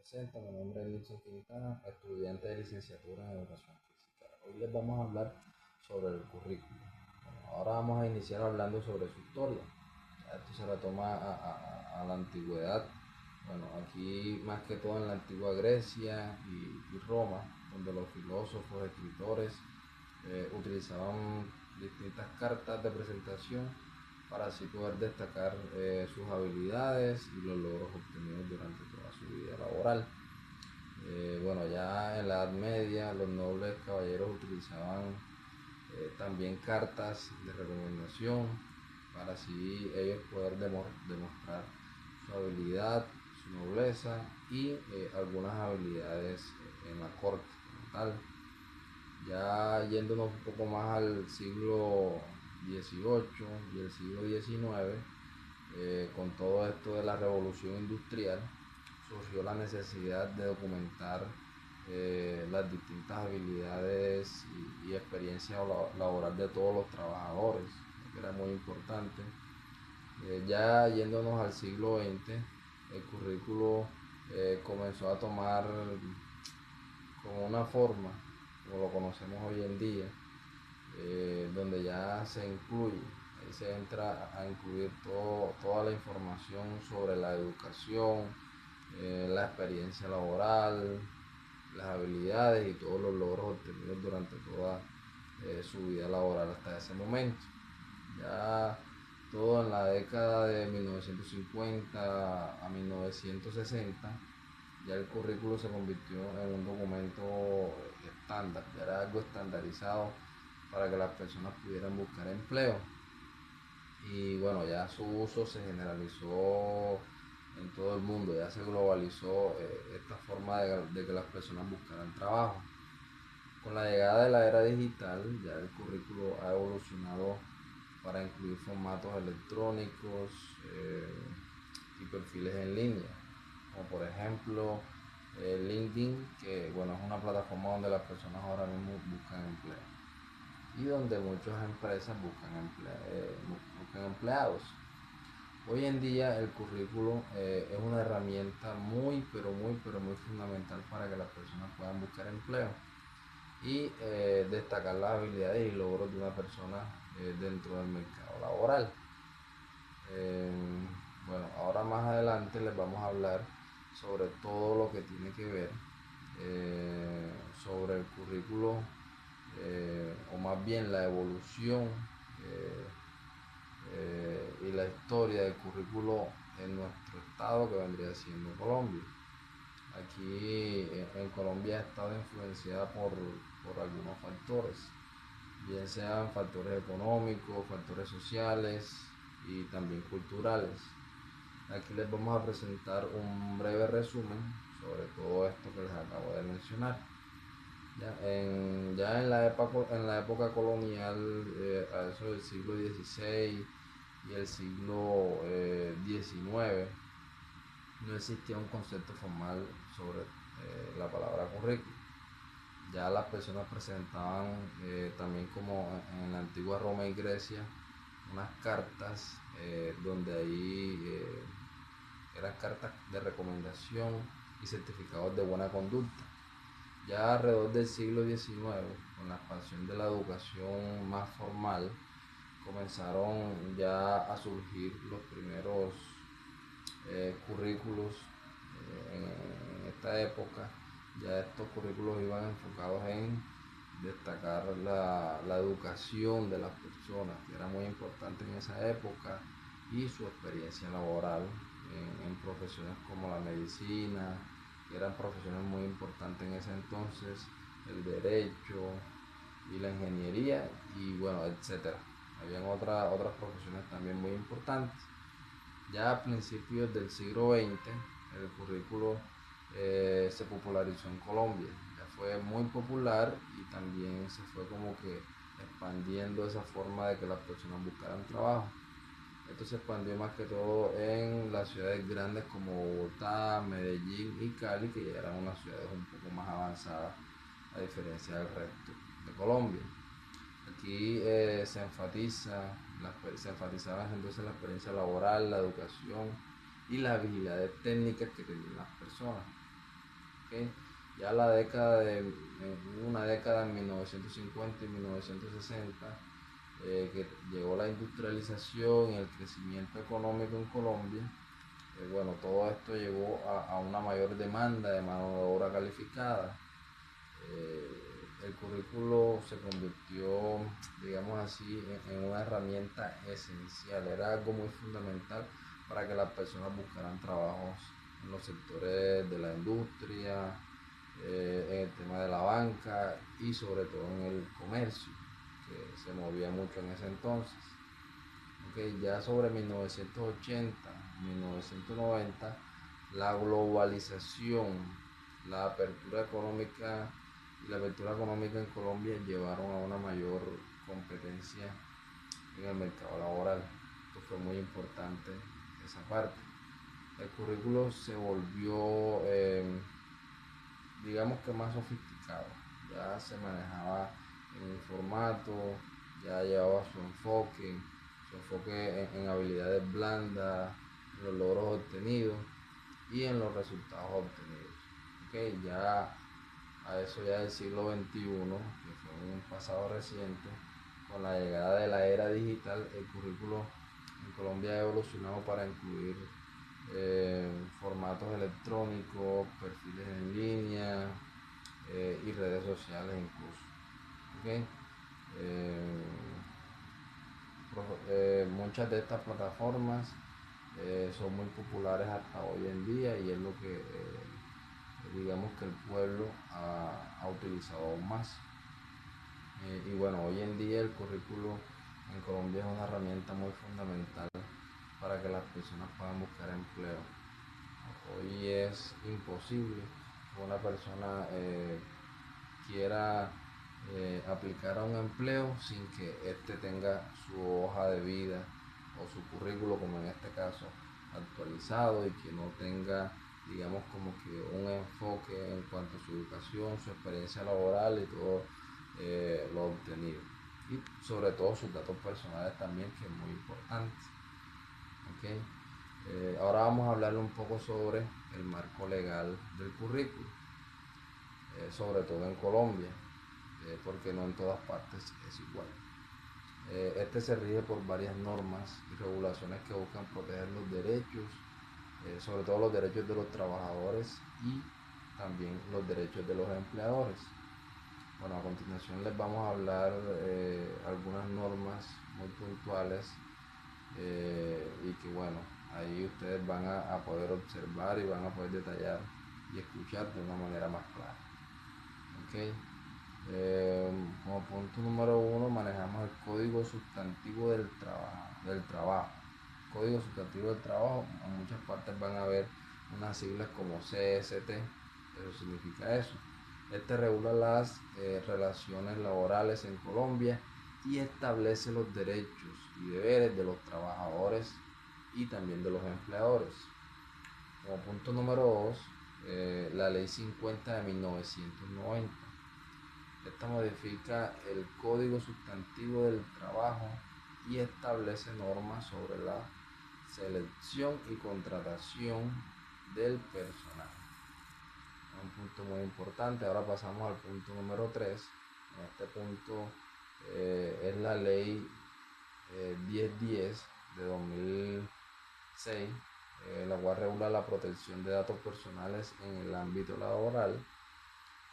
Presento, mi nombre es Nilson Quintana, estudiante de licenciatura en Educación Física. Hoy les vamos a hablar sobre el currículo. Bueno, ahora vamos a iniciar hablando sobre su historia. Esto se retoma a la antigüedad. Bueno, aquí más que todo en la antigua Grecia y Roma, donde los filósofos, escritores utilizaban distintas cartas de presentación para así poder destacar sus habilidades y los logros obtenidos durante toda su vida laboral. Bueno, ya en la Edad Media los nobles caballeros utilizaban también cartas de recomendación para así ellos poder demostrar su habilidad, su nobleza y algunas habilidades en la corte como tal. Ya yéndonos un poco más al siglo XVIII y el siglo XIX, con todo esto de la revolución industrial, surgió la necesidad de documentar las distintas habilidades y experiencia laboral de todos los trabajadores, que era muy importante. Ya yéndonos al siglo XX, el currículo comenzó a tomar como una forma, como lo conocemos hoy en día, donde ya se incluye, ahí se entra a incluir toda la información sobre la educación, la experiencia laboral, las habilidades y todos los logros obtenidos durante toda su vida laboral hasta ese momento. Ya todo en la década de 1950 a 1960, ya el currículo se convirtió en un documento estándar, ya era algo estandarizado para que las personas pudieran buscar empleo. Y bueno, ya su uso se generalizó en todo el mundo, ya se globalizó esta forma de que las personas buscaran trabajo. Con la llegada de la era digital, ya el currículo ha evolucionado para incluir formatos electrónicos y perfiles en línea, como por ejemplo LinkedIn, que bueno, es una plataforma donde las personas ahora mismo buscan empleo y donde muchas empresas buscan empleados. Hoy en día el currículo es una herramienta muy fundamental para que las personas puedan buscar empleo y destacar las habilidades y logros de una persona dentro del mercado laboral. Eh, bueno, ahora más adelante les vamos a hablar sobre todo lo que tiene que ver sobre el currículo, o más bien la evolución eh, y la historia del currículo en nuestro estado, que vendría siendo Colombia. Aquí en Colombia ha estado influenciada por algunos factores, bien sean factores económicos, factores sociales y también culturales. Aquí les vamos a presentar un breve resumen sobre todo esto que les acabo de mencionar. Ya en la época colonial, a eso del siglo XVI y el siglo XIX, no existía un concepto formal sobre la palabra currículum. Ya las personas presentaban también como en la antigua Roma y Grecia unas cartas donde ahí eran cartas de recomendación y certificados de buena conducta. Ya alrededor del siglo XIX, con la expansión de la educación más formal, comenzaron ya a surgir los primeros currículos en esta época. Ya estos currículos iban enfocados en destacar la educación de las personas, que era muy importante en esa época, y su experiencia laboral en profesiones como la medicina, que eran profesiones muy importantes en ese entonces, el derecho y la ingeniería, y bueno, etcétera. Habían otras profesiones también muy importantes. Ya a principios del siglo XX, el currículo se popularizó en Colombia. Ya fue muy popular y también se fue como que expandiendo esa forma de que las personas buscaran trabajo. Esto se expandió más que todo en las ciudades grandes como Bogotá, Medellín y Cali, que ya eran unas ciudades un poco más avanzadas a diferencia del resto de Colombia. Aquí se enfatizaba entonces la experiencia laboral, la educación y las habilidades técnicas que tenían las personas. ¿ok? Ya la década de, una década en 1950 y 1960, que llegó la industrialización y el crecimiento económico en Colombia, bueno, todo esto llevó a una mayor demanda de mano de obra calificada. El currículo se convirtió, digamos así, en una herramienta esencial, era algo muy fundamental para que las personas buscaran trabajos en los sectores de la industria, en el tema de la banca y sobre todo en el comercio, que se movía mucho en ese entonces. Okay, ya sobre 1980, 1990, la globalización, la apertura económica y la apertura económica en Colombia llevaron a una mayor competencia en el mercado laboral. Esto fue muy importante, esa parte. El currículo se volvió, digamos que más sofisticado, ya se manejaba en un formato, ya llevaba su enfoque en habilidades blandas, en los logros obtenidos y en los resultados obtenidos. Okay, ya a eso ya del siglo XXI, que fue un pasado reciente, con la llegada de la era digital, el currículo en Colombia ha evolucionado para incluir formatos electrónicos, perfiles en línea y redes sociales incluso. ¿Okay? Eh, Muchas de estas plataformas son muy populares hasta hoy en día y es lo que digamos que el pueblo ha utilizado más. Y bueno, hoy en día el currículo en Colombia es una herramienta muy fundamental para que las personas puedan buscar empleo. Hoy es imposible que una persona quiera aplicar a un empleo sin que éste tenga su hoja de vida o su currículo, como en este caso, actualizado y que no tenga, digamos, como que un enfoque en cuanto a su educación, su experiencia laboral y todo lo obtenido. Y sobre todo sus datos personales también, que es muy importante. ¿Okay? Ahora vamos a hablar un poco sobre el marco legal del currículo, sobre todo en Colombia, porque no en todas partes es igual. Este se rige por varias normas y regulaciones que buscan proteger los derechos, sobre todo los derechos de los trabajadores y también los derechos de los empleadores. Bueno, a continuación les vamos a hablar algunas normas muy puntuales y que bueno, ahí ustedes van a poder observar y van a poder detallar y escuchar de una manera más clara. ¿Okay? Como punto número 1 manejamos el código sustantivo del trabajo. Código sustantivo del trabajo, en muchas partes van a ver unas siglas como CST, eso significa eso. Este regula las relaciones laborales en Colombia y establece los derechos y deberes de los trabajadores y también de los empleadores. Como punto número 2, la ley 50 de 1990. Esta modifica el Código Sustantivo del Trabajo y establece normas sobre la selección y contratación del personal. Un punto muy importante. Ahora pasamos al punto número 3. En este punto es la ley 1010 de 2006, la cual regula la protección de datos personales en el ámbito laboral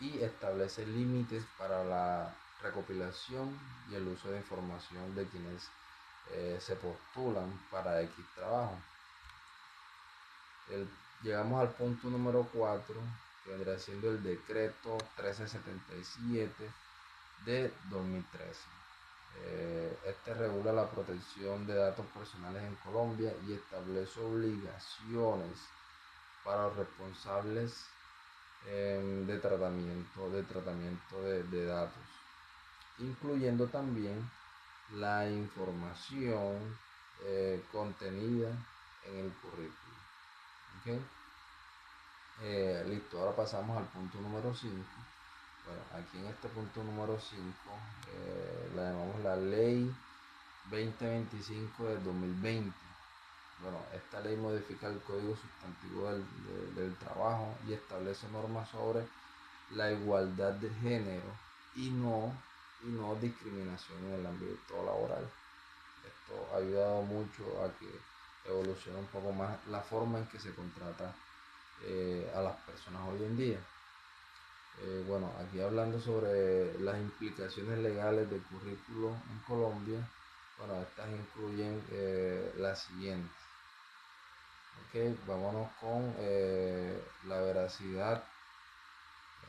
y establece límites para la recopilación y el uso de información de quienes se postulan para X trabajo. Llegamos al punto número 4, que vendrá siendo el decreto 1377 de 2013. Este regula la protección de datos personales en Colombia y establece obligaciones para los responsables de tratamiento de datos, incluyendo también la información contenida en el currículo. ¿Okay? Listo, ahora pasamos al punto número 5. Bueno, aquí en este punto número 5 la llamamos la ley 2025 del 2020. Bueno, esta ley modifica el Código Sustantivo del Trabajo y establece normas sobre la igualdad de género y no discriminación en el ámbito laboral. Esto ha ayudado mucho a que evolucione un poco más la forma en que se contrata a las personas hoy en día. Bueno, aquí hablando sobre las implicaciones legales del currículo en Colombia, bueno, estas incluyen las siguientes. Ok, vámonos con la veracidad.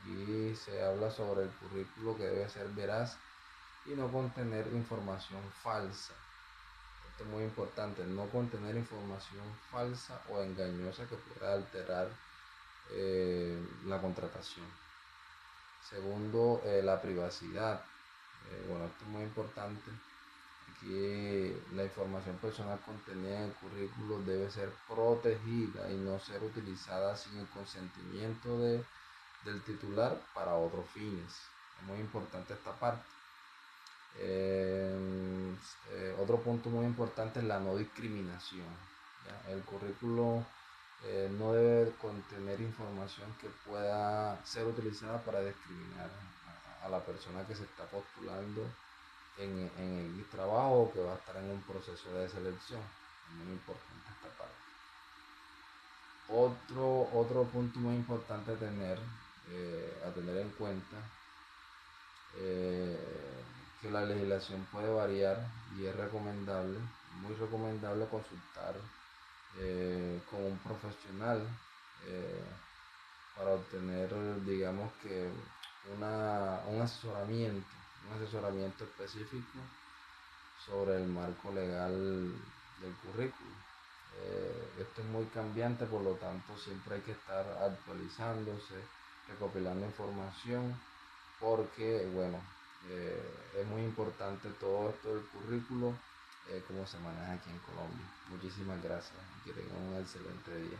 Aquí se habla sobre el currículo que debe ser veraz y no contener información falsa. Esto es muy importante, no contener información falsa o engañosa que pueda alterar la contratación. Segundo, la privacidad. Bueno, esto es muy importante. Aquí la información personal contenida en el currículo debe ser protegida y no ser utilizada sin el consentimiento del titular para otros fines. Es muy importante esta parte. Otro punto muy importante es la no discriminación. ¿Ya? El currículo no debe contener información que pueda ser utilizada para discriminar a la persona que se está postulando en el trabajo o que va a estar en un proceso de selección. Es muy importante esta parte. Otro punto muy importante a tener en cuenta, eh, que la legislación puede variar y es recomendable, muy recomendable consultar con un profesional eh, para obtener, digamos que, un asesoramiento específico sobre el marco legal del currículo. Esto es muy cambiante, por lo tanto siempre hay que estar actualizándose, recopilando información, porque bueno, es muy importante todo esto del currículo, cómo se maneja aquí en Colombia. Muchísimas gracias y que tengan un excelente día.